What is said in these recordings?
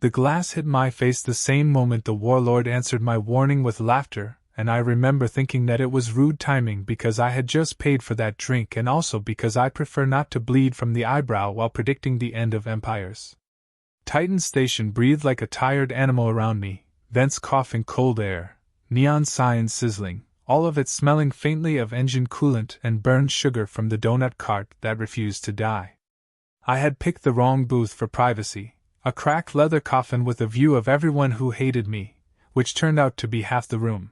The glass hit my face the same moment the Warlord answered my warning with laughter, and I remember thinking that it was rude timing because I had just paid for that drink and also because I prefer not to bleed from the eyebrow while predicting the end of empires. Titan Station breathed like a tired animal around me, vents coughing cold air, neon signs sizzling, all of it smelling faintly of engine coolant and burned sugar from the donut cart that refused to die. I had picked the wrong booth for privacy, a cracked leather coffin with a view of everyone who hated me, which turned out to be half the room.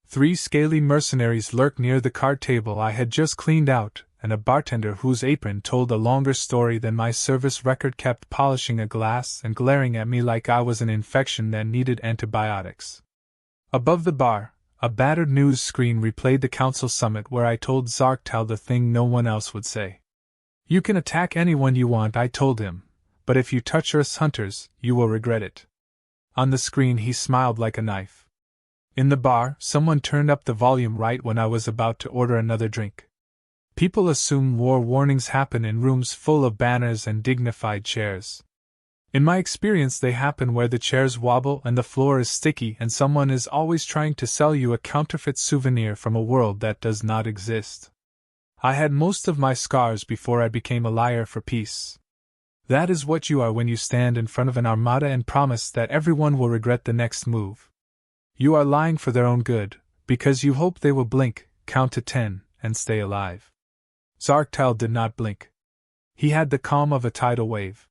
3 scaly mercenaries lurked near the card table I had just cleaned out, and a bartender whose apron told a longer story than my service record kept polishing a glass and glaring at me like I was an infection that needed antibiotics. Above the bar, a battered news screen replayed the council summit where I told Zarktal the thing no one else would say. "You can attack anyone you want," I told him, "but if you touch Earth's hunters, you will regret it." On the screen he smiled like a knife. In the bar, someone turned up the volume right when I was about to order another drink. People assume war warnings happen in rooms full of banners and dignified chairs. In my experience, they happen where the chairs wobble and the floor is sticky and someone is always trying to sell you a counterfeit souvenir from a world that does not exist. I had most of my scars before I became a liar for peace. That is what you are when you stand in front of an armada and promise that everyone will regret the next move. You are lying for their own good, because you hope they will blink, count to 10, and stay alive. Zarktal did not blink. He had the calm of a tidal wave.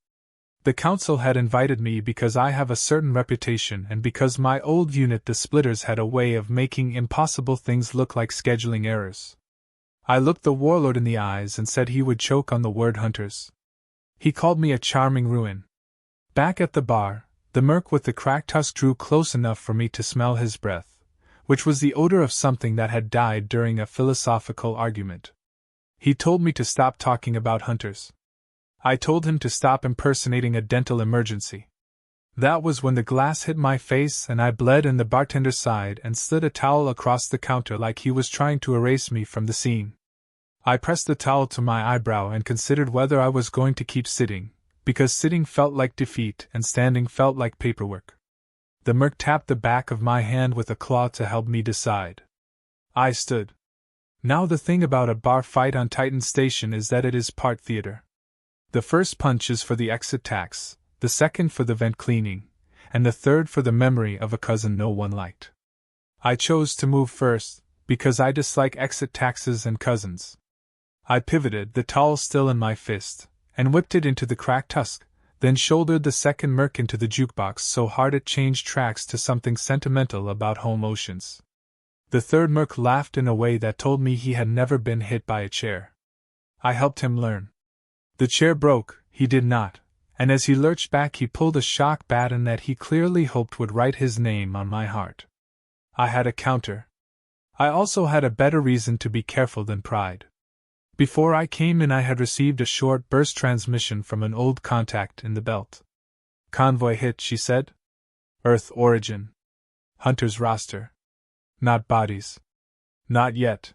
The council had invited me because I have a certain reputation and because my old unit, the Splitters, had a way of making impossible things look like scheduling errors. I looked the Warlord in the eyes and said he would choke on the word hunters. He called me a charming ruin. Back at the bar, the merc with the cracked tusk drew close enough for me to smell his breath, which was the odor of something that had died during a philosophical argument. He told me to stop talking about hunters. I told him to stop impersonating a dental emergency. That was when the glass hit my face and I bled, and the bartender sighed and slid a towel across the counter like he was trying to erase me from the scene. I pressed the towel to my eyebrow and considered whether I was going to keep sitting, because sitting felt like defeat and standing felt like paperwork. The merc tapped the back of my hand with a claw to help me decide. I stood. Now the thing about a bar fight on Titan Station is that it is part theater. The first punch is for the exit tax, the second for the vent cleaning, and the third for the memory of a cousin no one liked. I chose to move first, because I dislike exit taxes and cousins. I pivoted, the towel still in my fist, and whipped it into the cracked tusk, then shouldered the second merc into the jukebox so hard it changed tracks to something sentimental about home oceans. The third merc laughed in a way that told me he had never been hit by a chair. I helped him learn. The chair broke, he did not, and as he lurched back he pulled a shock baton that he clearly hoped would write his name on my heart. I had a counter. I also had a better reason to be careful than pride. Before I came in I had received a short burst transmission from an old contact in the belt. "Convoy hit," she said. "Earth origin. Hunter's roster. Not bodies. Not yet."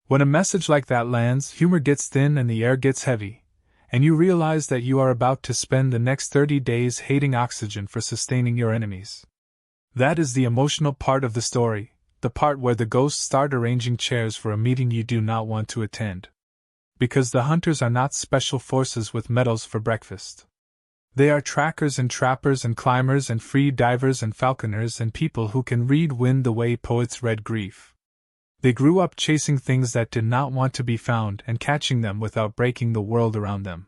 When a message like that lands, humor gets thin and the air gets heavy, and you realize that you are about to spend the next 30 days hating oxygen for sustaining your enemies. That is the emotional part of the story, the part where the ghosts start arranging chairs for a meeting you do not want to attend. Because the hunters are not special forces with medals for breakfast. They are trackers and trappers and climbers and free divers and falconers and people who can read wind the way poets read grief. They grew up chasing things that did not want to be found and catching them without breaking the world around them.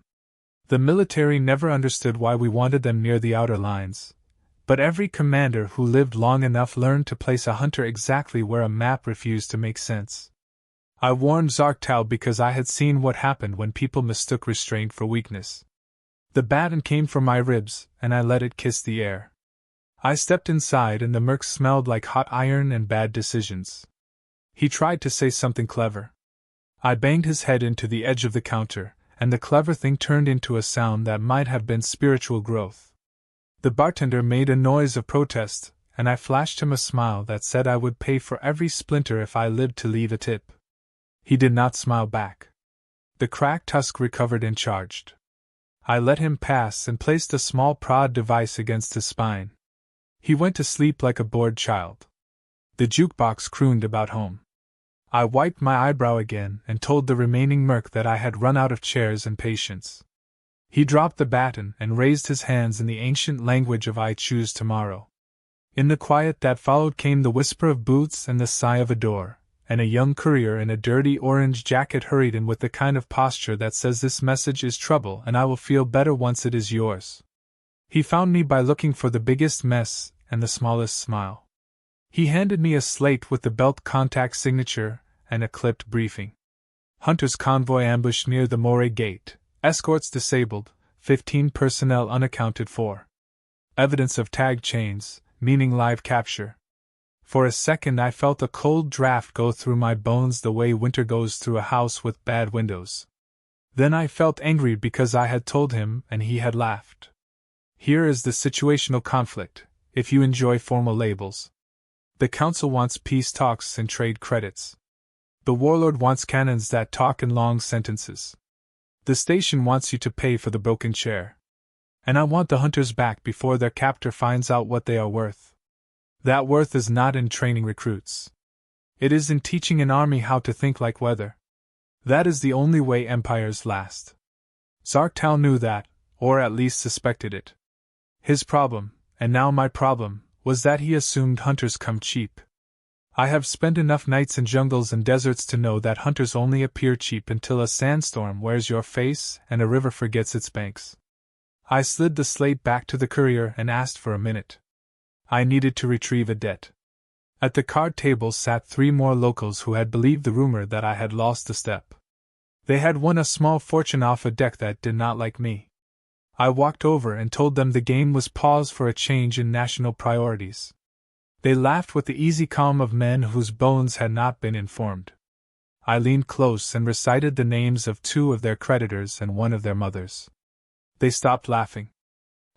The military never understood why we wanted them near the outer lines, but every commander who lived long enough learned to place a hunter exactly where a map refused to make sense. I warned Zarktal because I had seen what happened when people mistook restraint for weakness. The baton came for my ribs, and I let it kiss the air. I stepped inside and the merc smelled like hot iron and bad decisions. He tried to say something clever. I banged his head into the edge of the counter, and the clever thing turned into a sound that might have been spiritual growth. The bartender made a noise of protest, and I flashed him a smile that said I would pay for every splinter if I lived to leave a tip. He did not smile back. The cracked tusk recovered and charged. I let him pass and placed a small prod device against his spine. He went to sleep like a bored child. The jukebox crooned about home. I wiped my eyebrow again and told the remaining merc that I had run out of chairs and patience. He dropped the baton and raised his hands in the ancient language of I choose tomorrow. In the quiet that followed came the whisper of boots and the sigh of a door, and a young courier in a dirty orange jacket hurried in with the kind of posture that says this message is trouble and I will feel better once it is yours. He found me by looking for the biggest mess and the smallest smile. He handed me a slate with the belt contact signature and a clipped briefing. Hunter's convoy ambushed near the Moray Gate. Escorts disabled, 15 personnel unaccounted for. Evidence of tag chains, meaning live capture. For a second I felt a cold draft go through my bones the way winter goes through a house with bad windows. Then I felt angry because I had told him and he had laughed. Here is the situational conflict, if you enjoy formal labels. The Council wants peace talks and trade credits. The Warlord wants cannons that talk in long sentences. The station wants you to pay for the broken chair. And I want the hunters back before their captor finds out what they are worth. That worth is not in training recruits. It is in teaching an army how to think like weather. That is the only way empires last. Zarktal knew that, or at least suspected it. His problem, and now my problem, was that he assumed hunters come cheap. I have spent enough nights in jungles and deserts to know that hunters only appear cheap until a sandstorm wears your face and a river forgets its banks. I slid the slate back to the courier and asked for a minute. I needed to retrieve a debt. At the card table sat 3 more locals who had believed the rumor that I had lost a step. They had won a small fortune off a deck that did not like me. I walked over and told them the game was paused for a change in national priorities. They laughed with the easy calm of men whose bones had not been informed. I leaned close and recited the names of 2 of their creditors and 1 of their mothers. They stopped laughing.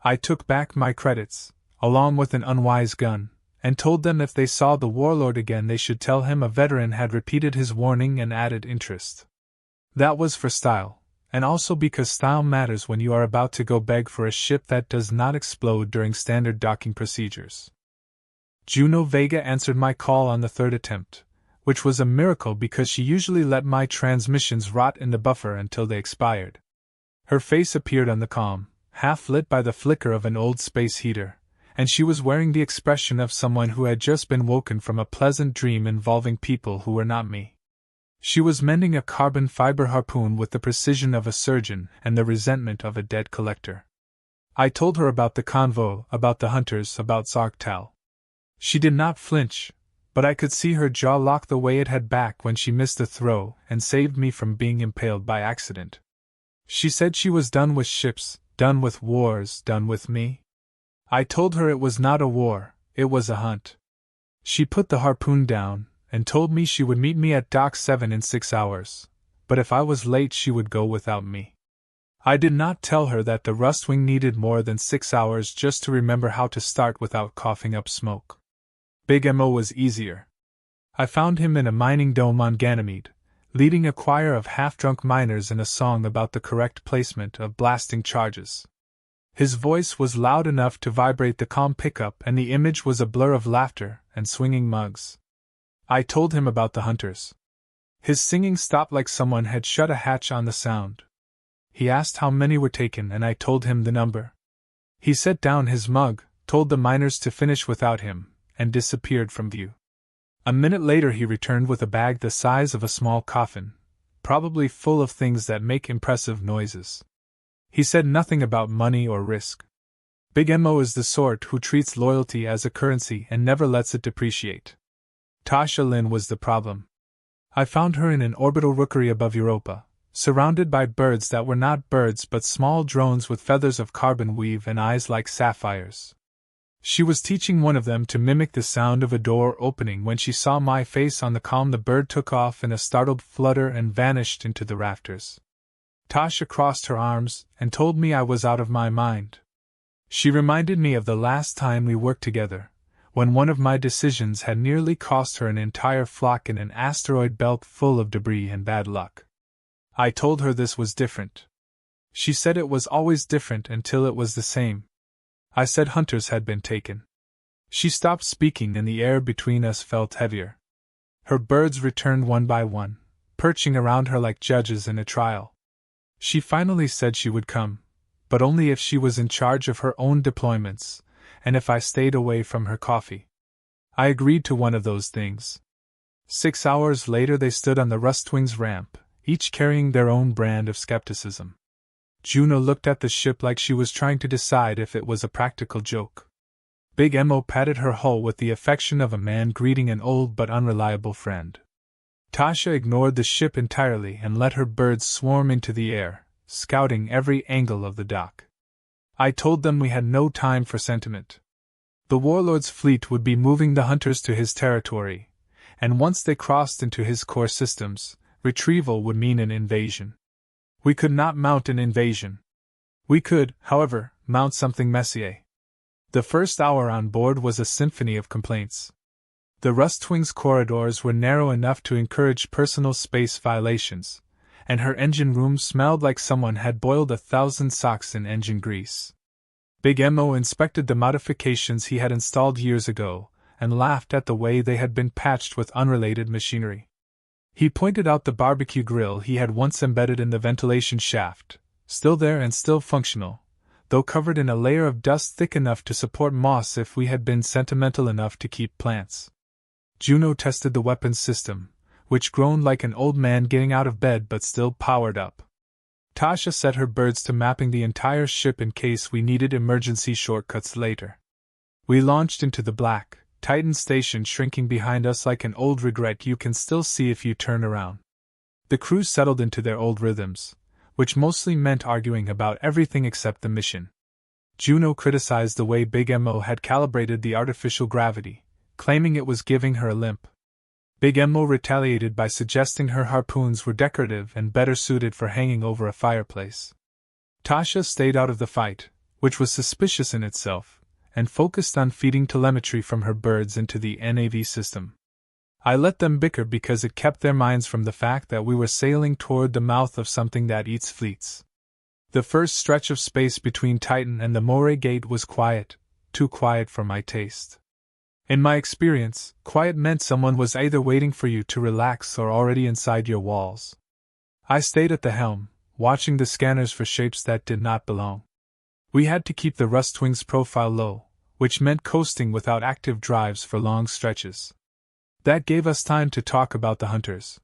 I took back my credits, along with an unwise gun, and told them if they saw the Warlord again they should tell him a veteran had repeated his warning and added interest. That was for style, and also because style matters when you are about to go beg for a ship that does not explode during standard docking procedures. Juno Vega answered my call on the 3rd attempt, which was a miracle because she usually let my transmissions rot in the buffer until they expired. Her face appeared on the comm, half lit by the flicker of an old space heater, and she was wearing the expression of someone who had just been woken from a pleasant dream involving people who were not me. She was mending a carbon fiber harpoon with the precision of a surgeon and the resentment of a debt collector. I told her about the convo, about the hunters, about Zarktal. She did not flinch, but I could see her jaw lock the way it had back when she missed a throw and saved me from being impaled by accident. She said she was done with ships, done with wars, done with me. I told her it was not a war, it was a hunt. She put the harpoon down and told me she would meet me at Dock 7 in 6 hours, but if I was late she would go without me. I did not tell her that the Rustwing needed more than 6 hours just to remember how to start without coughing up smoke. Big Mo was easier. I found him in a mining dome on Ganymede, leading a choir of half-drunk miners in a song about the correct placement of blasting charges. His voice was loud enough to vibrate the comm pickup and the image was a blur of laughter and swinging mugs. I told him about the hunters. His singing stopped like someone had shut a hatch on the sound. He asked how many were taken and I told him the number. He set down his mug, told the miners to finish without him, and disappeared from view. A minute later he returned with a bag the size of a small coffin, probably full of things that make impressive noises. He said nothing about money or risk. Big Mo is the sort who treats loyalty as a currency and never lets it depreciate. Tasha Lin was the problem. I found her in an orbital rookery above Europa, surrounded by birds that were not birds but small drones with feathers of carbon weave and eyes like sapphires. She was teaching one of them to mimic the sound of a door opening. When she saw my face on the comm, the bird took off in a startled flutter and vanished into the rafters. Tasha crossed her arms and told me I was out of my mind. She reminded me of the last time we worked together, when one of my decisions had nearly cost her an entire flock in an asteroid belt full of debris and bad luck. I told her this was different. She said it was always different until it was the same. I said hunters had been taken. She stopped speaking and the air between us felt heavier. Her birds returned one by one, perching around her like judges in a trial. She finally said she would come, but only if she was in charge of her own deployments, and if I stayed away from her coffee. I agreed to one of those things. 6 hours later they stood on the Rustwing's ramp, each carrying their own brand of skepticism. Juno looked at the ship like she was trying to decide if it was a practical joke. Big Emmo patted her hull with the affection of a man greeting an old but unreliable friend. Tasha ignored the ship entirely and let her birds swarm into the air, scouting every angle of the dock. I told them we had no time for sentiment. The Warlord's fleet would be moving the hunters to his territory, and once they crossed into his core systems, retrieval would mean an invasion. We could not mount an invasion. We could, however, mount something messier. The first hour on board was a symphony of complaints. The Rustwing's corridors were narrow enough to encourage personal space violations, and her engine room smelled like someone had boiled 1,000 socks in engine grease. Big Emmo inspected the modifications he had installed years ago, and laughed at the way they had been patched with unrelated machinery. He pointed out the barbecue grill he had once embedded in the ventilation shaft, still there and still functional, though covered in a layer of dust thick enough to support moss if we had been sentimental enough to keep plants. Juno tested the weapons system, which groaned like an old man getting out of bed but still powered up. Tasha set her birds to mapping the entire ship in case we needed emergency shortcuts later. We launched into the black, Titan station shrinking behind us like an old regret you can still see if you turn around. The crew settled into their old rhythms, which mostly meant arguing about everything except the mission. Juno criticized the way Big Emmo had calibrated the artificial gravity, claiming it was giving her a limp. Big Emmo retaliated by suggesting her harpoons were decorative and better suited for hanging over a fireplace. Tasha stayed out of the fight, which was suspicious in itself, and focused on feeding telemetry from her birds into the NAV system. I let them bicker because it kept their minds from the fact that we were sailing toward the mouth of something that eats fleets. The first stretch of space between Titan and the Moray Gate was quiet, too quiet for my taste. In my experience, quiet meant someone was either waiting for you to relax or already inside your walls. I stayed at the helm, watching the scanners for shapes that did not belong. We had to keep the Rustwing's profile low, which meant coasting without active drives for long stretches. That gave us time to talk about the hunters.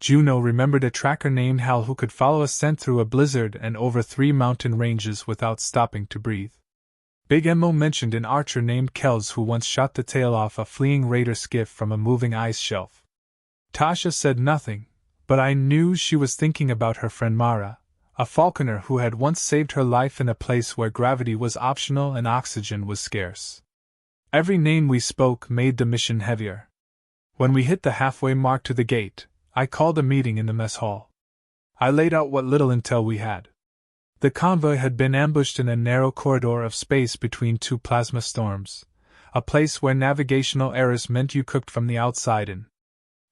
Juno remembered a tracker named Hal who could follow a scent through a blizzard and over 3 mountain ranges without stopping to breathe. Big Emmo mentioned an archer named Kells who once shot the tail off a fleeing raider skiff from a moving ice shelf. Tasha said nothing, but I knew she was thinking about her friend Mara, a falconer who had once saved her life in a place where gravity was optional and oxygen was scarce. Every name we spoke made the mission heavier. When we hit the halfway mark to the gate, I called a meeting in the mess hall. I laid out what little intel we had. The convoy had been ambushed in a narrow corridor of space between 2 plasma storms, a place where navigational errors meant you cooked from the outside in.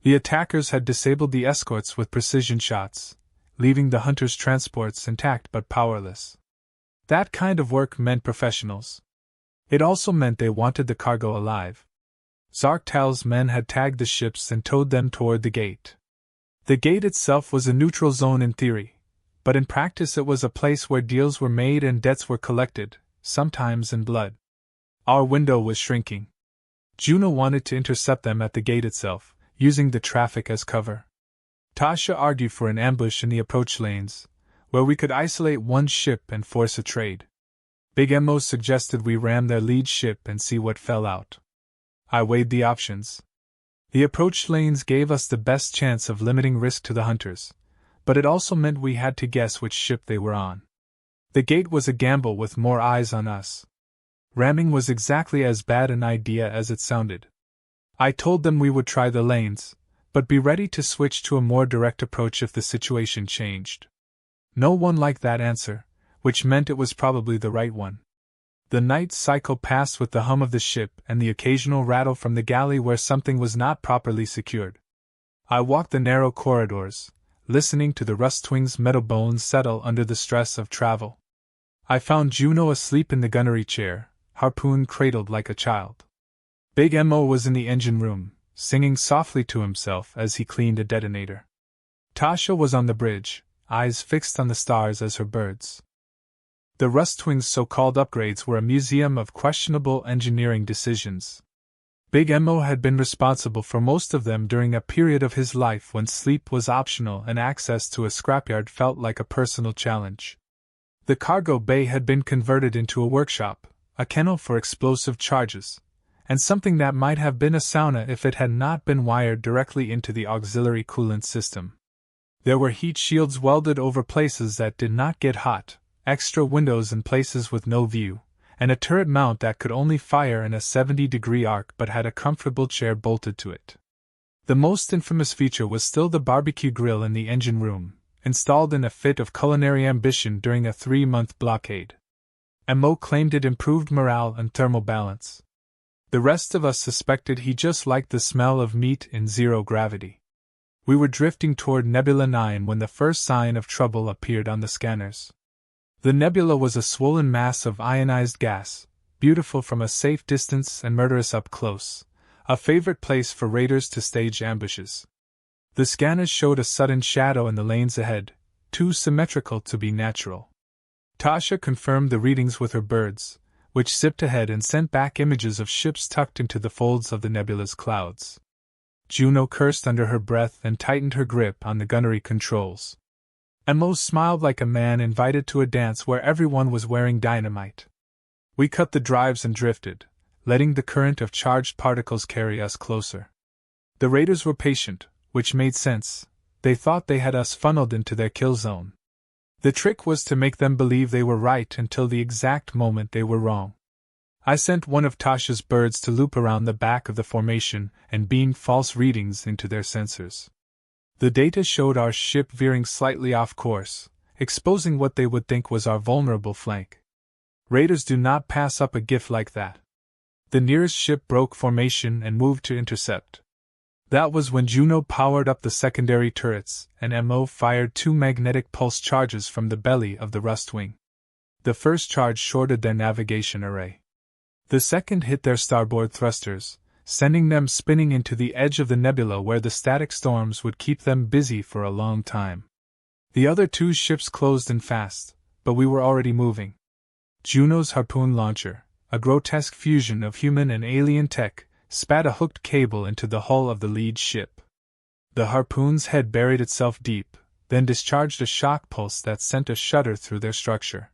The attackers had disabled the escorts with precision shots, leaving the hunters' transports intact but powerless. That kind of work meant professionals. It also meant they wanted the cargo alive. Zarktal's men had tagged the ships and towed them toward the gate. The gate itself was a neutral zone in theory, but in practice it was a place where deals were made and debts were collected, sometimes in blood. Our window was shrinking. Juno wanted to intercept them at the gate itself, using the traffic as cover. Tasha argued for an ambush in the approach lanes, where we could isolate one ship and force a trade. Big Emmo suggested we ram their lead ship and see what fell out. I weighed the options. The approach lanes gave us the best chance of limiting risk to the hunters, but it also meant we had to guess which ship they were on. The gate was a gamble with more eyes on us. Ramming was exactly as bad an idea as it sounded. I told them we would try the lanes, but be ready to switch to a more direct approach if the situation changed. No one liked that answer, which meant it was probably the right one. The night cycle passed with the hum of the ship and the occasional rattle from the galley where something was not properly secured. I walked the narrow corridors, listening to the Rustwing's metal bones settle under the stress of travel. I found Juno asleep in the gunnery chair, harpoon cradled like a child. Big Mo was in the engine room, singing softly to himself as he cleaned a detonator. Tasha was on the bridge, eyes fixed on the stars as her birds. The Rustwing's so-called upgrades were a museum of questionable engineering decisions. Big Mo had been responsible for most of them during a period of his life when sleep was optional and access to a scrapyard felt like a personal challenge. The cargo bay had been converted into a workshop, a kennel for explosive charges, and something that might have been a sauna if it had not been wired directly into the auxiliary coolant system. There were heat shields welded over places that did not get hot, extra windows in places with no view, and a turret mount that could only fire in a 70-degree arc but had a comfortable chair bolted to it. The most infamous feature was still the barbecue grill in the engine room, installed in a fit of culinary ambition during a 3-month blockade. Mo claimed it improved morale and thermal balance. The rest of us suspected he just liked the smell of meat in zero gravity. We were drifting toward Nebula 9 when the first sign of trouble appeared on the scanners. The nebula was a swollen mass of ionized gas, beautiful from a safe distance and murderous up close, a favorite place for raiders to stage ambushes. The scanners showed a sudden shadow in the lanes ahead, too symmetrical to be natural. Tasha confirmed the readings with her birds, which zipped ahead and sent back images of ships tucked into the folds of the nebula's clouds. Juno cursed under her breath and tightened her grip on the gunnery controls. Mo smiled like a man invited to a dance where everyone was wearing dynamite. We cut the drives and drifted, letting the current of charged particles carry us closer. The raiders were patient, which made sense. They thought they had us funneled into their kill zone. The trick was to make them believe they were right until the exact moment they were wrong. I sent one of Tasha's birds to loop around the back of the formation and beam false readings into their sensors. The data showed our ship veering slightly off course, exposing what they would think was our vulnerable flank. Raiders do not pass up a gift like that. The nearest ship broke formation and moved to intercept. That was when Juno powered up the secondary turrets, and Mo fired 2 magnetic pulse charges from the belly of the Rustwing. The first charge shorted their navigation array. The second hit their starboard thrusters, sending them spinning into the edge of the nebula where the static storms would keep them busy for a long time. The other 2 ships closed in fast, but we were already moving. Juno's harpoon launcher, a grotesque fusion of human and alien tech, spat a hooked cable into the hull of the lead ship. The harpoon's head buried itself deep, then discharged a shock pulse that sent a shudder through their structure.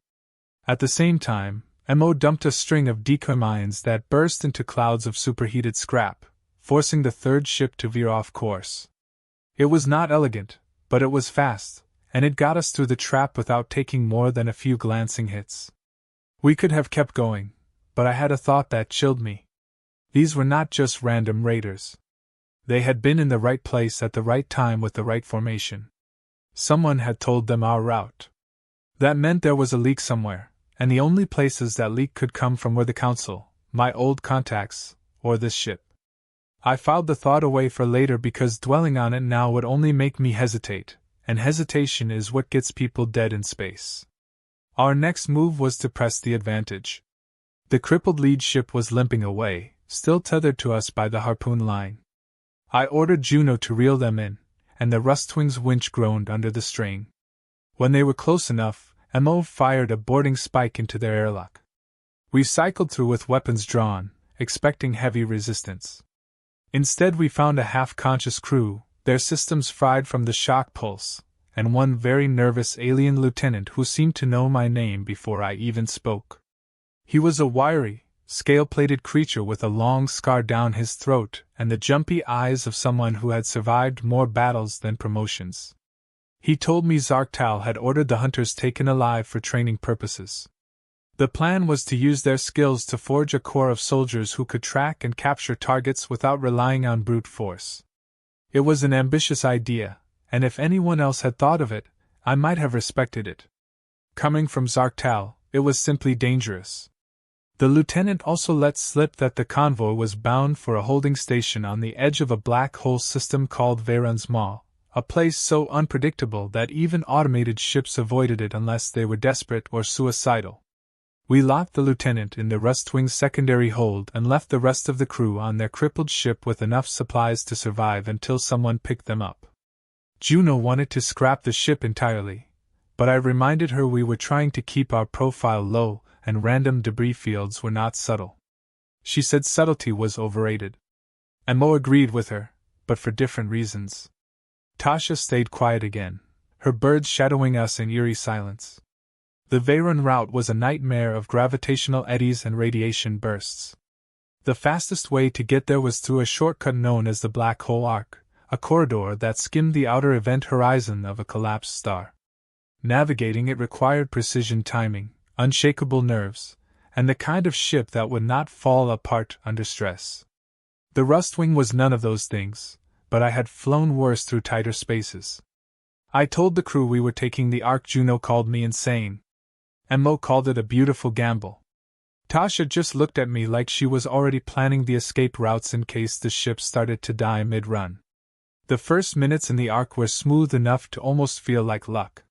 At the same time, Mo dumped a string of decoy mines that burst into clouds of superheated scrap, forcing the third ship to veer off course. It was not elegant, but it was fast, and it got us through the trap without taking more than a few glancing hits. We could have kept going, but I had a thought that chilled me. These were not just random raiders. They had been in the right place at the right time with the right formation. Someone had told them our route. That meant there was a leak somewhere, and the only places that leak could come from were the Council, my old contacts, or this ship. I filed the thought away for later because dwelling on it now would only make me hesitate, and hesitation is what gets people dead in space. Our next move was to press the advantage. The crippled lead ship was limping away, still tethered to us by the harpoon line. I ordered Juno to reel them in, and the Rustwing's winch groaned under the strain. When they were close enough, Mo fired a boarding spike into their airlock. We cycled through with weapons drawn, expecting heavy resistance. Instead we found a half-conscious crew, their systems fried from the shock pulse, and one very nervous alien lieutenant who seemed to know my name before I even spoke. He was a wiry, scale-plated creature with a long scar down his throat and the jumpy eyes of someone who had survived more battles than promotions. He told me Zarktal had ordered the hunters taken alive for training purposes. The plan was to use their skills to forge a corps of soldiers who could track and capture targets without relying on brute force. It was an ambitious idea, and if anyone else had thought of it, I might have respected it. Coming from Zarktal, it was simply dangerous. The lieutenant also let slip that the convoy was bound for a holding station on the edge of a black hole system called Veyron's Maw, a place so unpredictable that even automated ships avoided it unless they were desperate or suicidal. We locked the lieutenant in the Rustwing's secondary hold and left the rest of the crew on their crippled ship with enough supplies to survive until someone picked them up. Juno wanted to scrap the ship entirely, but I reminded her we were trying to keep our profile low and random debris fields were not subtle. She said subtlety was overrated. Mo agreed with her, but for different reasons. Tasha stayed quiet again, her birds shadowing us in eerie silence. The Veyron route was a nightmare of gravitational eddies and radiation bursts. The fastest way to get there was through a shortcut known as the Black Hole Arc, a corridor that skimmed the outer event horizon of a collapsed star. Navigating it required precision timing, unshakable nerves, and the kind of ship that would not fall apart under stress. The Rustwing was none of those things, but I had flown worse through tighter spaces. I told the crew we were taking the Ark. Juno called me insane. Mo called it a beautiful gamble. Tasha just looked at me like she was already planning the escape routes in case the ship started to die mid-run. The first minutes in the Ark were smooth enough to almost feel like luck.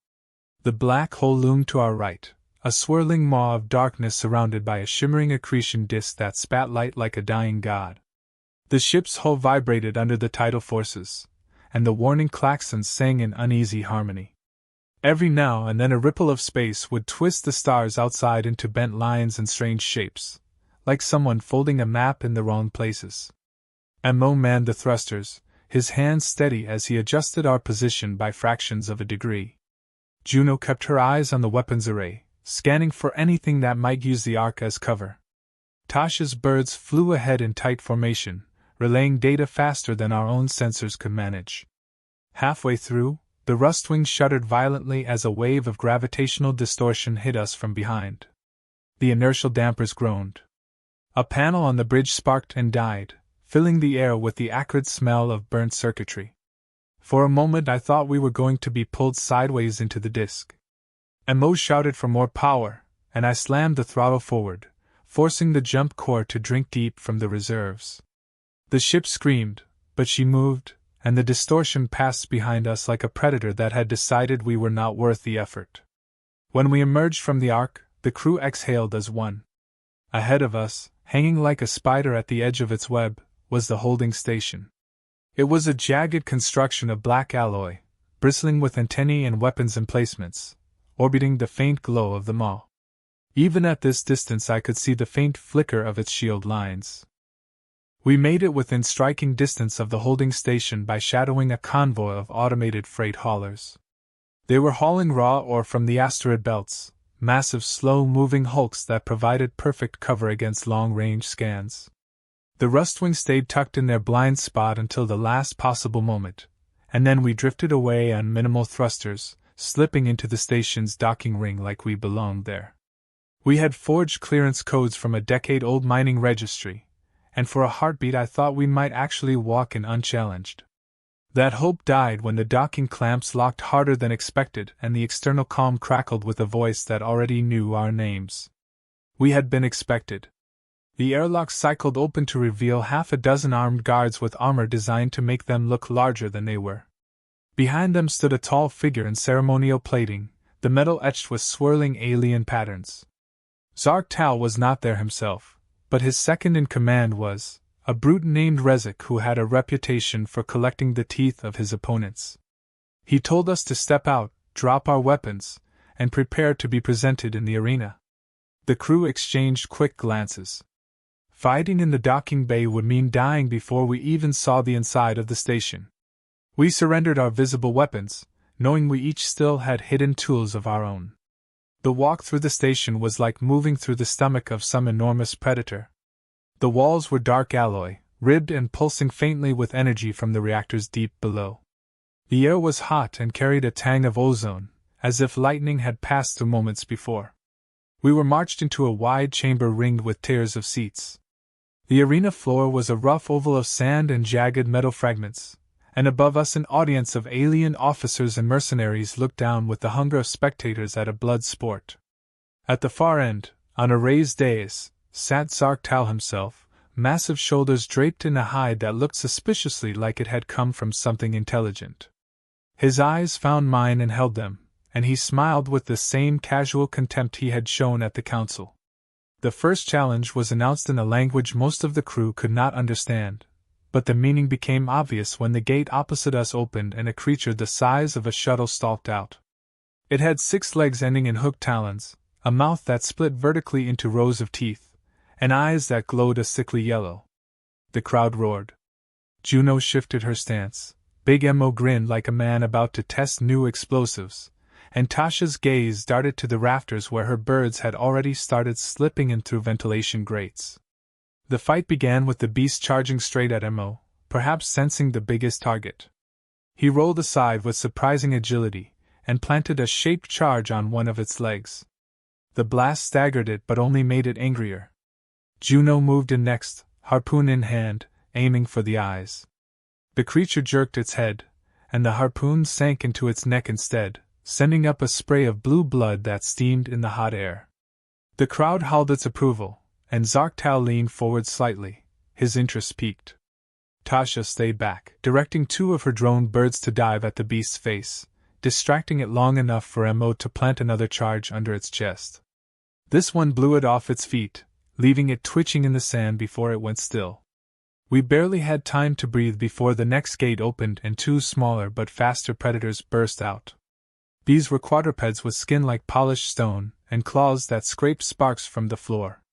The black hole loomed to our right, a swirling maw of darkness surrounded by a shimmering accretion disk that spat light like a dying god. The ship's hull vibrated under the tidal forces, and the warning klaxons sang in uneasy harmony. Every now and then a ripple of space would twist the stars outside into bent lines and strange shapes, like someone folding a map in the wrong places. Mo manned the thrusters, his hands steady as he adjusted our position by fractions of a degree. Juno kept her eyes on the weapons array, scanning for anything that might use the Ark as cover. Tasha's birds flew ahead in tight formation, relaying data faster than our own sensors could manage. Halfway through, the Rustwing shuddered violently as a wave of gravitational distortion hit us from behind. The inertial dampers groaned. A panel on the bridge sparked and died, filling the air with the acrid smell of burnt circuitry. For a moment I thought we were going to be pulled sideways into the disk. Mo shouted for more power, and I slammed the throttle forward, forcing the jump core to drink deep from the reserves. The ship screamed, but she moved, and the distortion passed behind us like a predator that had decided we were not worth the effort. When we emerged from the Ark, the crew exhaled as one. Ahead of us, hanging like a spider at the edge of its web, was the holding station. It was a jagged construction of black alloy, bristling with antennae and weapons emplacements, orbiting the faint glow of the maw. Even at this distance I could see the faint flicker of its shield lines. We made it within striking distance of the holding station by shadowing a convoy of automated freight haulers. They were hauling raw ore from the asteroid belts, massive slow-moving hulks that provided perfect cover against long-range scans. The Rustwing stayed tucked in their blind spot until the last possible moment, and then we drifted away on minimal thrusters, slipping into the station's docking ring like we belonged there. We had forged clearance codes from a decade-old mining registry, and for a heartbeat I thought we might actually walk in unchallenged. That hope died when the docking clamps locked harder than expected and the external comm crackled with a voice that already knew our names. We had been expected. The airlock cycled open to reveal half a dozen armed guards with armor designed to make them look larger than they were. Behind them stood a tall figure in ceremonial plating, the metal etched with swirling alien patterns. Zark Tal was not there himself, but his second-in-command was, a brute named Rezik who had a reputation for collecting the teeth of his opponents. He told us to step out, drop our weapons, and prepare to be presented in the arena. The crew exchanged quick glances. Fighting in the docking bay would mean dying before we even saw the inside of the station. We surrendered our visible weapons, knowing we each still had hidden tools of our own. The walk through the station was like moving through the stomach of some enormous predator. The walls were dark alloy, ribbed and pulsing faintly with energy from the reactors deep below. The air was hot and carried a tang of ozone, as if lightning had passed through moments before. We were marched into a wide chamber ringed with tiers of seats. The arena floor was a rough oval of sand and jagged metal fragments, and above us an audience of alien officers and mercenaries looked down with the hunger of spectators at a blood sport. At the far end, on a raised dais, sat Zark Tal himself, massive shoulders draped in a hide that looked suspiciously like it had come from something intelligent. His eyes found mine and held them, and he smiled with the same casual contempt he had shown at the council. The first challenge was announced in a language most of the crew could not understand, but the meaning became obvious when the gate opposite us opened and a creature the size of a shuttle stalked out. It had 6 legs ending in hooked talons, a mouth that split vertically into rows of teeth, and eyes that glowed a sickly yellow. The crowd roared. Juno shifted her stance. Big Mo grinned like a man about to test new explosives, and Tasha's gaze darted to the rafters where her birds had already started slipping in through ventilation grates. The fight began with the beast charging straight at Mo, perhaps sensing the biggest target. He rolled aside with surprising agility, and planted a shaped charge on one of its legs. The blast staggered it but only made it angrier. Juno moved in next, harpoon in hand, aiming for the eyes. The creature jerked its head, and the harpoon sank into its neck instead, sending up a spray of blue blood that steamed in the hot air. The crowd howled its approval, and Zarktal leaned forward slightly, his interest piqued. Tasha stayed back, directing 2 of her drone birds to dive at the beast's face, distracting it long enough for Mo to plant another charge under its chest. This one blew it off its feet, leaving it twitching in the sand before it went still. We barely had time to breathe before the next gate opened and 2 smaller but faster predators burst out. These were quadrupeds with skin like polished stone, and claws that scraped sparks from the floor.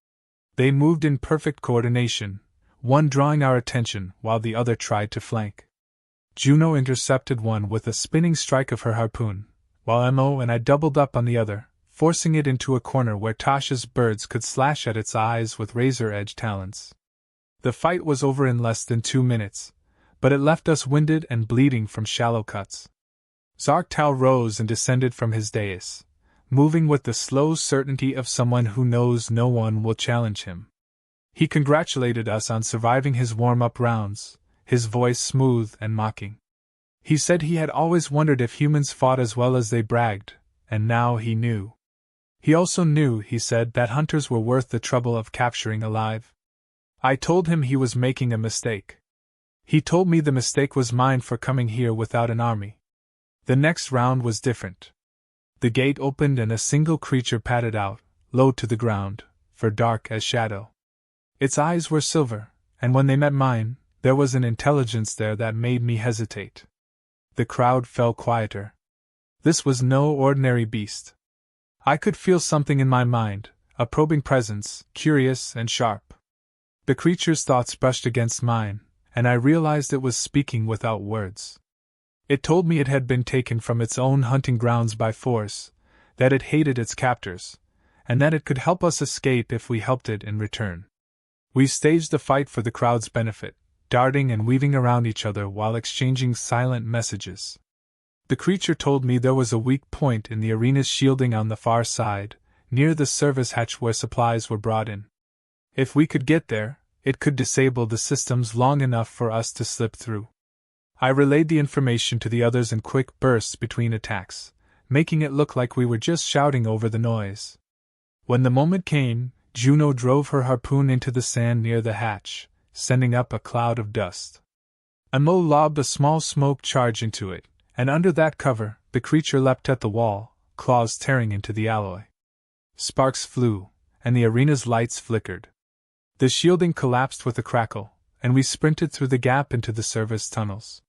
They moved in perfect coordination, one drawing our attention while the other tried to flank. Juno intercepted one with a spinning strike of her harpoon, while Mo and I doubled up on the other, forcing it into a corner where Tasha's birds could slash at its eyes with razor-edged talons. The fight was over in less than 2 minutes, but it left us winded and bleeding from shallow cuts. Zarktal rose and descended from his dais, moving with the slow certainty of someone who knows no one will challenge him. He congratulated us on surviving his warm-up rounds, his voice smooth and mocking. He said he had always wondered if humans fought as well as they bragged, and now he knew. He also knew, he said, that hunters were worth the trouble of capturing alive. I told him he was making a mistake. He told me the mistake was mine for coming here without an army. The next round was different. The gate opened and a single creature padded out, low to the ground, for dark as shadow. Its eyes were silver, and when they met mine, there was an intelligence there that made me hesitate. The crowd fell quieter. This was no ordinary beast. I could feel something in my mind, a probing presence, curious and sharp. The creature's thoughts brushed against mine, and I realized it was speaking without words. It told me it had been taken from its own hunting grounds by force, that it hated its captors, and that it could help us escape if we helped it in return. We staged the fight for the crowd's benefit, darting and weaving around each other while exchanging silent messages. The creature told me there was a weak point in the arena's shielding on the far side, near the service hatch where supplies were brought in. If we could get there, it could disable the systems long enough for us to slip through. I relayed the information to the others in quick bursts between attacks, making it look like we were just shouting over the noise. When the moment came, Juno drove her harpoon into the sand near the hatch, sending up a cloud of dust. Mo lobbed a small smoke charge into it, and under that cover, the creature leapt at the wall, claws tearing into the alloy. Sparks flew, and the arena's lights flickered. The shielding collapsed with a crackle, and we sprinted through the gap into the service tunnels.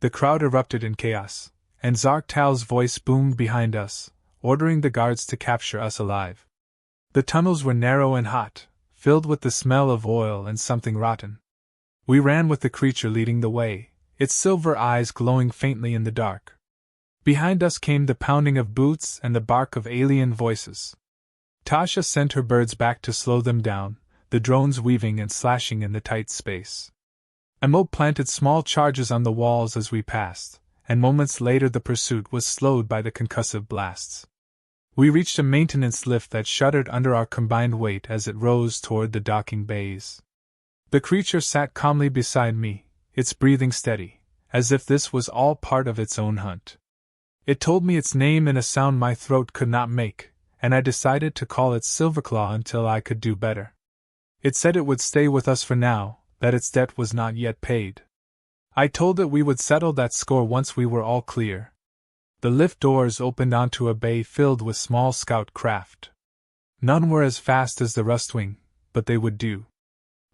The crowd erupted in chaos, and Zarktal's voice boomed behind us, ordering the guards to capture us alive. The tunnels were narrow and hot, filled with the smell of oil and something rotten. We ran with the creature leading the way, its silver eyes glowing faintly in the dark. Behind us came the pounding of boots and the bark of alien voices. Tasha sent her birds back to slow them down, the drones weaving and slashing in the tight space. Mo planted small charges on the walls as we passed, and moments later the pursuit was slowed by the concussive blasts. We reached a maintenance lift that shuddered under our combined weight as it rose toward the docking bays. The creature sat calmly beside me, its breathing steady, as if this was all part of its own hunt. It told me its name in a sound my throat could not make, and I decided to call it Silverclaw until I could do better. It said it would stay with us for now, that its debt was not yet paid. I told it we would settle that score once we were all clear. The lift doors opened onto a bay filled with small scout craft. None were as fast as the Rustwing, but they would do.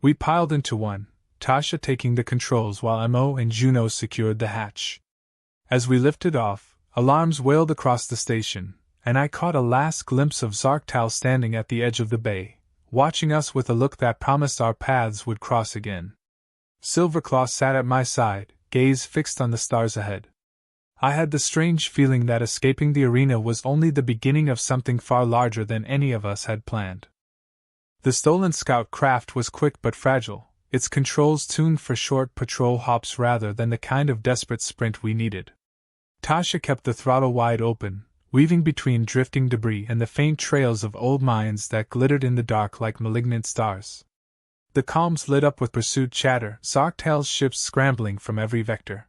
We piled into one, Tasha taking the controls while Mo and Juno secured the hatch. As we lifted off, alarms wailed across the station, and I caught a last glimpse of Zarktal standing at the edge of the bay, watching us with a look that promised our paths would cross again. Silverclaw sat at my side, gaze fixed on the stars ahead. I had the strange feeling that escaping the arena was only the beginning of something far larger than any of us had planned. The stolen scout craft was quick but fragile, its controls tuned for short patrol hops rather than the kind of desperate sprint we needed. Tasha kept the throttle wide open, weaving between drifting debris and the faint trails of old mines that glittered in the dark like malignant stars. The comms lit up with pursuit chatter, Zarktal's ships scrambling from every vector.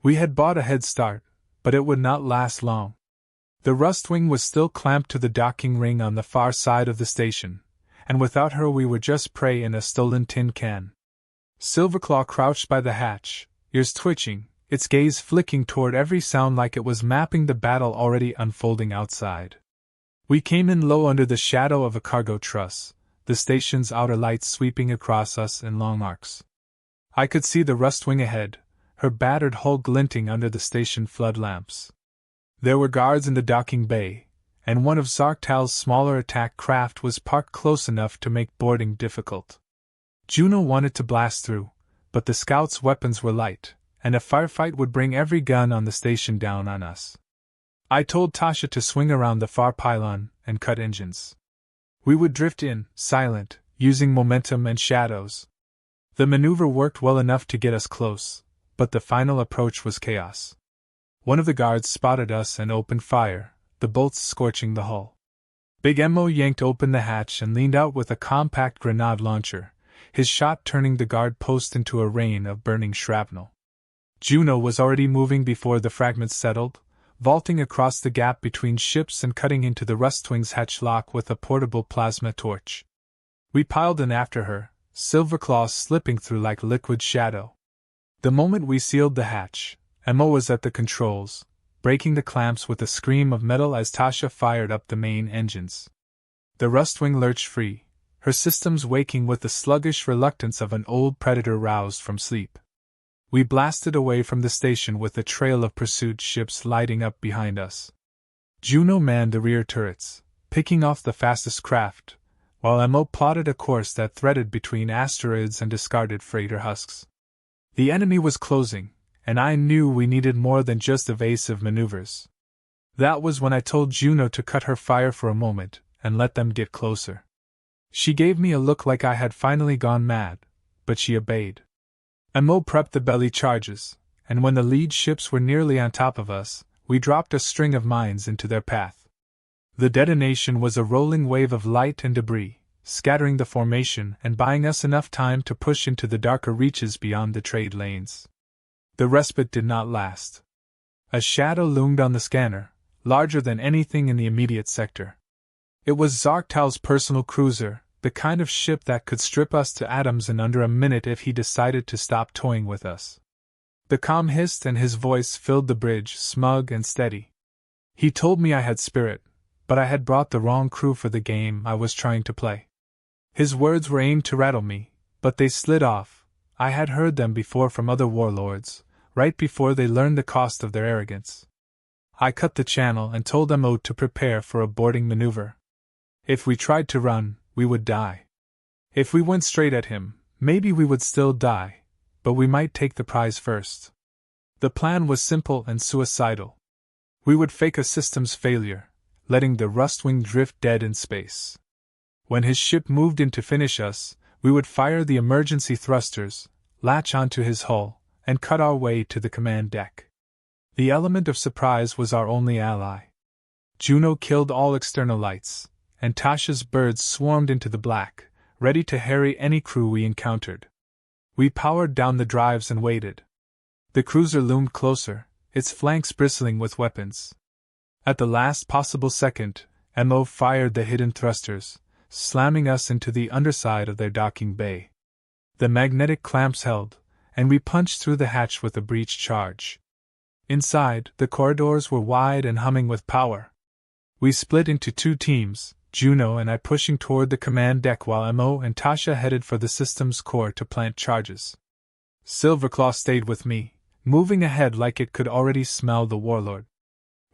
We had bought a head start, but it would not last long. The Rustwing was still clamped to the docking ring on the far side of the station, and without her we were just prey in a stolen tin can. Silverclaw crouched by the hatch, ears twitching, its gaze flicking toward every sound like it was mapping the battle already unfolding outside. We came in low under the shadow of a cargo truss, the station's outer lights sweeping across us in long arcs. I could see the Rustwing ahead, her battered hull glinting under the station flood lamps. There were guards in the docking bay, and one of Zarktal's smaller attack craft was parked close enough to make boarding difficult. Juno wanted to blast through, but the scouts' weapons were light, and a firefight would bring every gun on the station down on us. I told Tasha to swing around the far pylon and cut engines. We would drift in, silent, using momentum and shadows. The maneuver worked well enough to get us close, but the final approach was chaos. One of the guards spotted us and opened fire, the bolts scorching the hull. Big Mo yanked open the hatch and leaned out with a compact grenade launcher, his shot turning the guard post into a rain of burning shrapnel. Juno was already moving before the fragments settled, vaulting across the gap between ships and cutting into the Rustwing's hatch lock with a portable plasma torch. We piled in after her, Silverclaw slipping through like liquid shadow. The moment we sealed the hatch, Mo was at the controls, breaking the clamps with a scream of metal as Tasha fired up the main engines. The Rustwing lurched free, her systems waking with the sluggish reluctance of an old predator roused from sleep. We blasted away from the station with a trail of pursuit ships lighting up behind us. Juno manned the rear turrets, picking off the fastest craft, while Mo plotted a course that threaded between asteroids and discarded freighter husks. The enemy was closing, and I knew we needed more than just evasive maneuvers. That was when I told Juno to cut her fire for a moment and let them get closer. She gave me a look like I had finally gone mad, but she obeyed. Mo prepped the belly charges, and when the lead ships were nearly on top of us, we dropped a string of mines into their path. The detonation was a rolling wave of light and debris, scattering the formation and buying us enough time to push into the darker reaches beyond the trade lanes. The respite did not last. A shadow loomed on the scanner, larger than anything in the immediate sector. It was Zarktal's personal cruiser, the kind of ship that could strip us to atoms in under a minute if he decided to stop toying with us. The comm hissed and his voice filled the bridge, smug and steady. He told me I had spirit, but I had brought the wrong crew for the game I was trying to play. His words were aimed to rattle me, but they slid off. I had heard them before from other warlords, right before they learned the cost of their arrogance. I cut the channel and told Mo to prepare for a boarding maneuver. If we tried to run, we would die. If we went straight at him, maybe we would still die, but we might take the prize first. The plan was simple and suicidal. We would fake a systems failure, letting the Rustwing drift dead in space. When his ship moved in to finish us, we would fire the emergency thrusters, latch onto his hull, and cut our way to the command deck. The element of surprise was our only ally. Juno killed all external lights, and Tasha's birds swarmed into the black, ready to harry any crew we encountered. We powered down the drives and waited. The cruiser loomed closer, its flanks bristling with weapons. At the last possible second, Mo fired the hidden thrusters, slamming us into the underside of their docking bay. The magnetic clamps held, and we punched through the hatch with a breech charge. Inside, the corridors were wide and humming with power. We split into 2 teams, Juno and I pushing toward the command deck while Mo and Tasha headed for the system's core to plant charges. Silverclaw stayed with me, moving ahead like it could already smell the Warlord.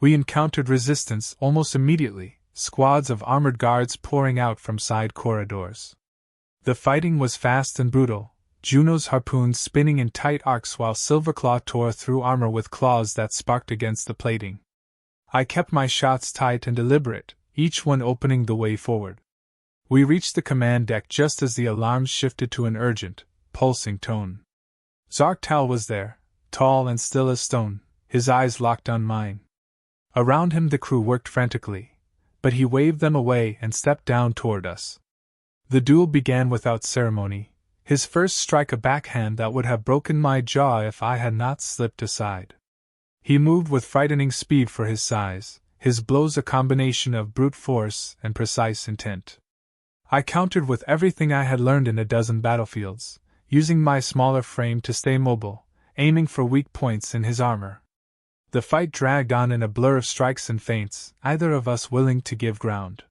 We encountered resistance almost immediately, squads of armored guards pouring out from side corridors. The fighting was fast and brutal, Juno's harpoons spinning in tight arcs while Silverclaw tore through armor with claws that sparked against the plating. I kept my shots tight and deliberate, each one opening the way forward. We reached the command deck just as the alarms shifted to an urgent, pulsing tone. Zarktal was there, tall and still as stone, his eyes locked on mine. Around him the crew worked frantically, but he waved them away and stepped down toward us. The duel began without ceremony, his first strike a backhand that would have broken my jaw if I had not slipped aside. He moved with frightening speed for his size, his blows a combination of brute force and precise intent. I countered with everything I had learned in a dozen battlefields, using my smaller frame to stay mobile, aiming for weak points in his armor. The fight dragged on in a blur of strikes and feints, either of us willing to give ground.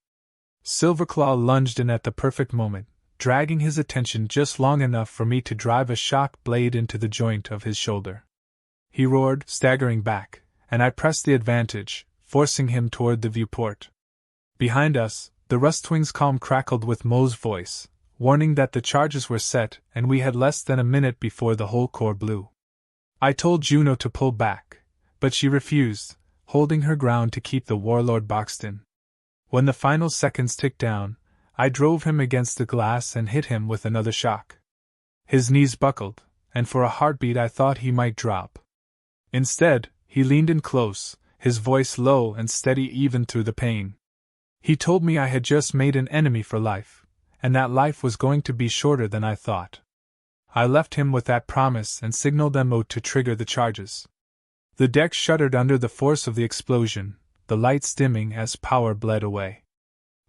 Silverclaw lunged in at the perfect moment, dragging his attention just long enough for me to drive a shock blade into the joint of his shoulder. He roared, staggering back, and I pressed the advantage, forcing him toward the viewport. Behind us, the Rustwing's calm crackled with Mo's voice, warning that the charges were set and we had less than a minute before the whole core blew. I told Juno to pull back, but she refused, holding her ground to keep the Warlord boxed in. When the final seconds ticked down, I drove him against the glass and hit him with another shock. His knees buckled, and for a heartbeat I thought he might drop. Instead, he leaned in close, his voice low and steady even through the pain. He told me I had just made an enemy for life, and that life was going to be shorter than I thought. I left him with that promise and signaled Mo to trigger the charges. The deck shuddered under the force of the explosion, the lights dimming as power bled away.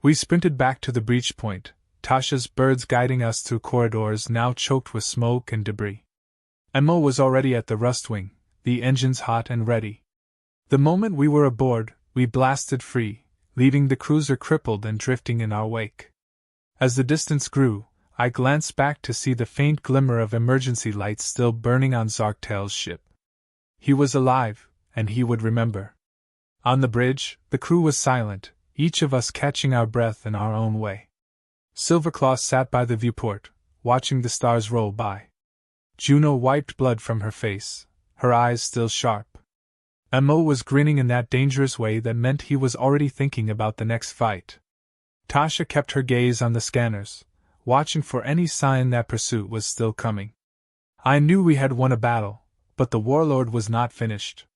We sprinted back to the breach point, Tasha's birds guiding us through corridors now choked with smoke and debris. Mo was already at the Rustwing, the engines hot and ready. The moment we were aboard, we blasted free, leaving the cruiser crippled and drifting in our wake. As the distance grew, I glanced back to see the faint glimmer of emergency lights still burning on Zarktal's ship. He was alive, and he would remember. On the bridge, the crew was silent, each of us catching our breath in our own way. Silverclaw sat by the viewport, watching the stars roll by. Juno wiped blood from her face, her eyes still sharp. Mo was grinning in that dangerous way that meant he was already thinking about the next fight. Tasha kept her gaze on the scanners, watching for any sign that pursuit was still coming. I knew we had won a battle, but the Warlord was not finished.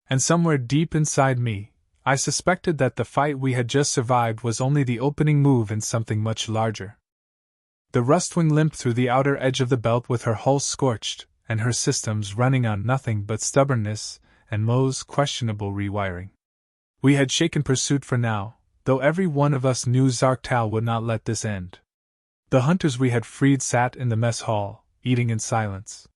And somewhere deep inside me, I suspected that the fight we had just survived was only the opening move in something much larger. The Rustwing limped through the outer edge of the belt with her hull scorched, and her systems running on nothing but stubbornness and Mo's questionable rewiring. We had shaken pursuit for now, though every one of us knew Zarktal would not let this end. The hunters we had freed sat in the mess hall, eating in silence.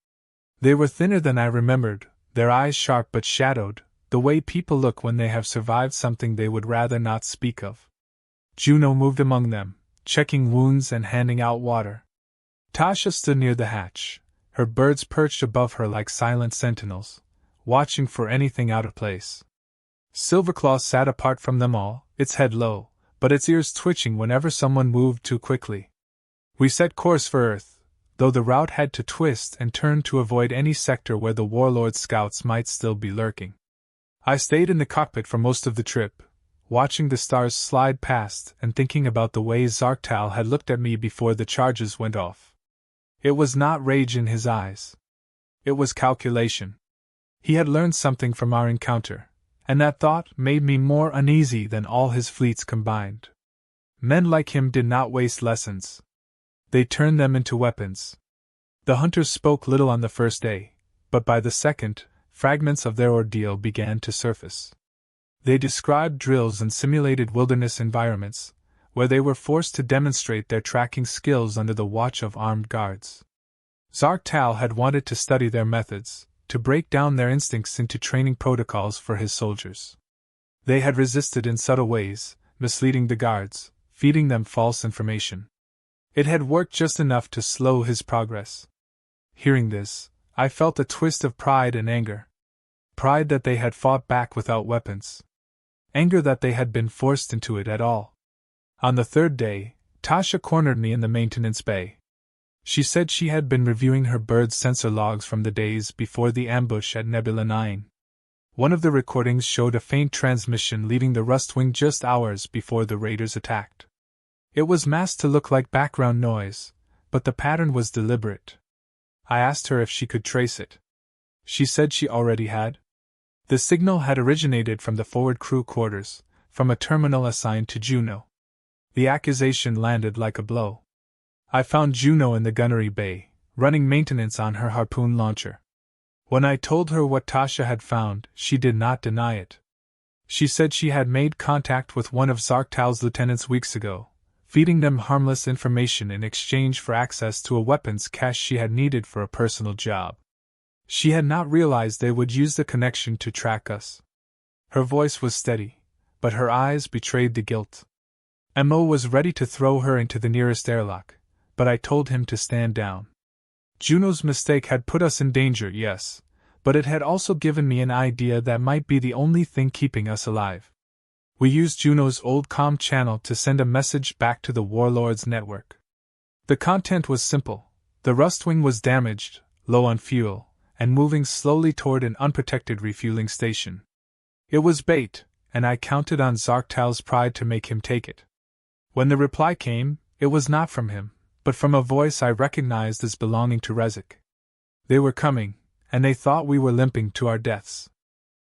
They were thinner than I remembered, their eyes sharp but shadowed, the way people look when they have survived something they would rather not speak of. Juno moved among them, checking wounds and handing out water. Tasha stood near the hatch, her birds perched above her like silent sentinels, watching for anything out of place. Silverclaw sat apart from them all, its head low, but its ears twitching whenever someone moved too quickly. We set course for Earth, though the route had to twist and turn to avoid any sector where the Warlord scouts might still be lurking. I stayed in the cockpit for most of the trip, watching the stars slide past and thinking about the way Zarktal had looked at me before the charges went off. It was not rage in his eyes. It was calculation. He had learned something from our encounter, and that thought made me more uneasy than all his fleets combined. Men like him did not waste lessons. They turned them into weapons. The hunters spoke little on the first day, but by the second, fragments of their ordeal began to surface. They described drills and simulated wilderness environments, where they were forced to demonstrate their tracking skills under the watch of armed guards. Zarktal had wanted to study their methods, to break down their instincts into training protocols for his soldiers. They had resisted in subtle ways, misleading the guards, feeding them false information. It had worked just enough to slow his progress. Hearing this, I felt a twist of pride and anger. Pride that they had fought back without weapons. Anger that they had been forced into it at all. On the third day, Tasha cornered me in the maintenance bay. She said she had been reviewing her bird's sensor logs from the days before the ambush at Nebula 9. One of the recordings showed a faint transmission leaving the Rustwing just hours before the raiders attacked. It was masked to look like background noise, but the pattern was deliberate. I asked her if she could trace it. She said she already had. The signal had originated from the forward crew quarters, from a terminal assigned to Juno. The accusation landed like a blow. I found Juno in the gunnery bay, running maintenance on her harpoon launcher. When I told her what Tasha had found, she did not deny it. She said she had made contact with one of Zarktal's lieutenants weeks ago, feeding them harmless information in exchange for access to a weapons cache she had needed for a personal job. She had not realized they would use the connection to track us. Her voice was steady, but her eyes betrayed the guilt. Mo was ready to throw her into the nearest airlock, but I told him to stand down. Juno's mistake had put us in danger, yes, but it had also given me an idea that might be the only thing keeping us alive. We used Juno's old comm channel to send a message back to the Warlord's network. The content was simple. The Rustwing was damaged, low on fuel, and moving slowly toward an unprotected refueling station. It was bait, and I counted on Zarktal's pride to make him take it. When the reply came, it was not from him, but from a voice I recognized as belonging to Rezik. They were coming, and they thought we were limping to our deaths.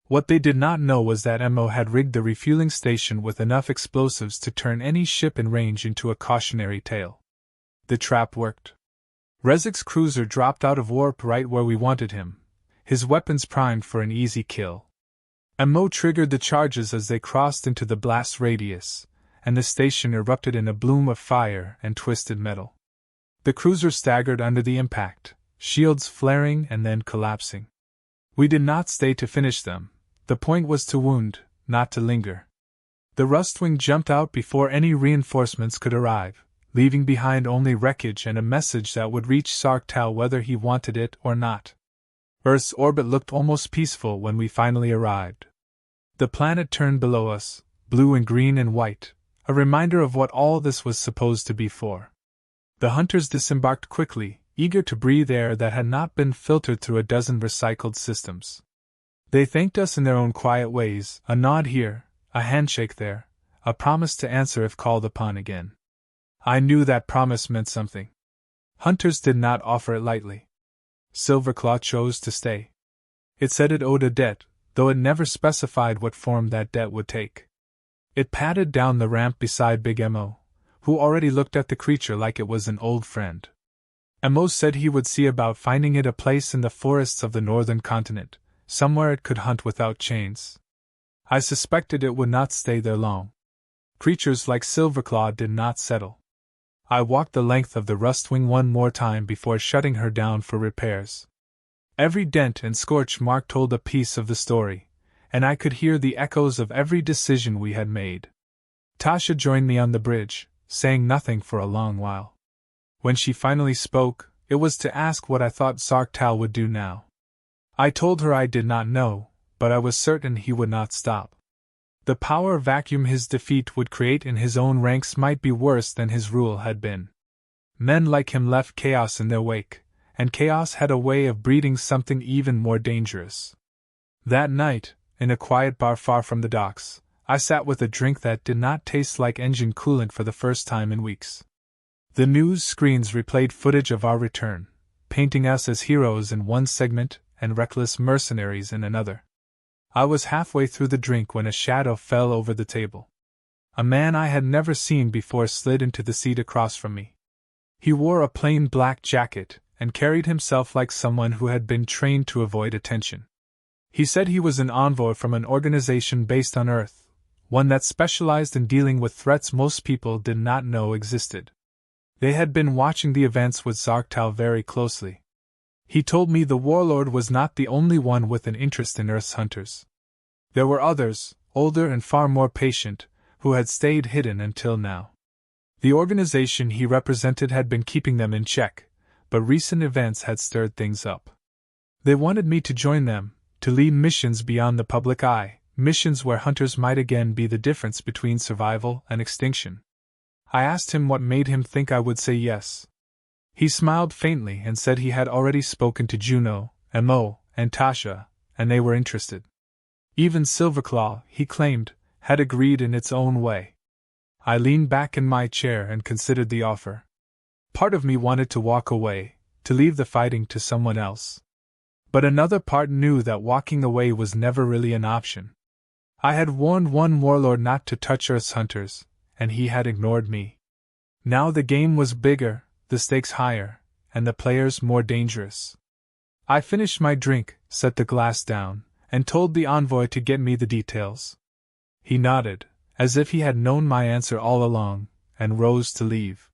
What they did not know was that Mo had rigged the refueling station with enough explosives to turn any ship in range into a cautionary tale. The trap worked. Rezik's cruiser dropped out of warp right where we wanted him, his weapons primed for an easy kill. Mo triggered the charges as they crossed into the blast radius, and the station erupted in a bloom of fire and twisted metal. The cruiser staggered under the impact, shields flaring and then collapsing. We did not stay to finish them. The point was to wound, not to linger. The Rustwing jumped out before any reinforcements could arrive, leaving behind only wreckage and a message that would reach Zarktal whether he wanted it or not. Earth's orbit looked almost peaceful when we finally arrived. The planet turned below us, blue and green and white, a reminder of what all this was supposed to be for. The hunters disembarked quickly, eager to breathe air that had not been filtered through a dozen recycled systems. They thanked us in their own quiet ways, a nod here, a handshake there, a promise to answer if called upon again. I knew that promise meant something. Hunters did not offer it lightly. Silverclaw chose to stay. It said it owed a debt, though it never specified what form that debt would take. It padded down the ramp beside Big Mo, who already looked at the creature like it was an old friend. Mo said he would see about finding it a place in the forests of the northern continent, somewhere it could hunt without chains. I suspected it would not stay there long. Creatures like Silverclaw did not settle. I walked the length of the Rustwing one more time before shutting her down for repairs. Every dent and scorch mark told a piece of the story, and I could hear the echoes of every decision we had made. Tasha joined me on the bridge, saying nothing for a long while. When she finally spoke, it was to ask what I thought Zarktal would do now. I told her I did not know, but I was certain he would not stop. The power vacuum his defeat would create in his own ranks might be worse than his rule had been. Men like him left chaos in their wake, and chaos had a way of breeding something even more dangerous. That night, in a quiet bar far from the docks, I sat with a drink that did not taste like engine coolant for the first time in weeks. The news screens replayed footage of our return, painting us as heroes in one segment and reckless mercenaries in another. I was halfway through the drink when a shadow fell over the table. A man I had never seen before slid into the seat across from me. He wore a plain black jacket and carried himself like someone who had been trained to avoid attention. He said he was an envoy from an organization based on Earth, one that specialized in dealing with threats most people did not know existed. They had been watching the events with Zarktal very closely, He told me the Warlord was not the only one with an interest in Earth's hunters. There were others, older and far more patient, who had stayed hidden until now. The organization he represented had been keeping them in check, but recent events had stirred things up. They wanted me to join them, to lead missions beyond the public eye, missions where hunters might again be the difference between survival and extinction. I asked him what made him think I would say yes. He smiled faintly and said he had already spoken to Juno, Mo, and Tasha, and they were interested. Even Silverclaw, he claimed, had agreed in its own way. I leaned back in my chair and considered the offer. Part of me wanted to walk away, to leave the fighting to someone else. But another part knew that walking away was never really an option. I had warned one warlord not to touch Earth's hunters, and he had ignored me. Now the game was bigger, the stakes higher, and the players more dangerous. I finished my drink, set the glass down, and told the envoy to get me the details. He nodded, as if he had known my answer all along, and rose to leave.